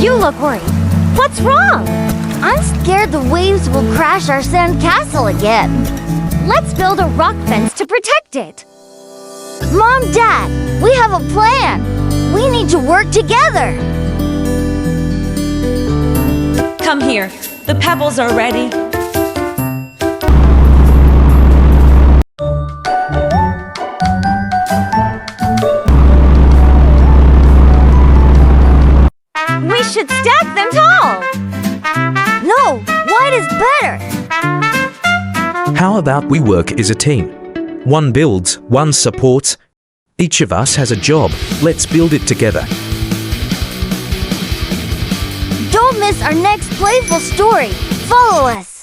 You look worried. What's wrong? I'm scared the waves will crash our sandcastle again. Let's build a rock fence to protect it. Mom, Dad, we have a plan. We need to work together. Come here. The pebbles are ready. We should stack them tall. No, wide is better. How about we work as a team? One builds, one supports. Each of us has a job. Let's build it together. Don't miss our next playful story. Follow us.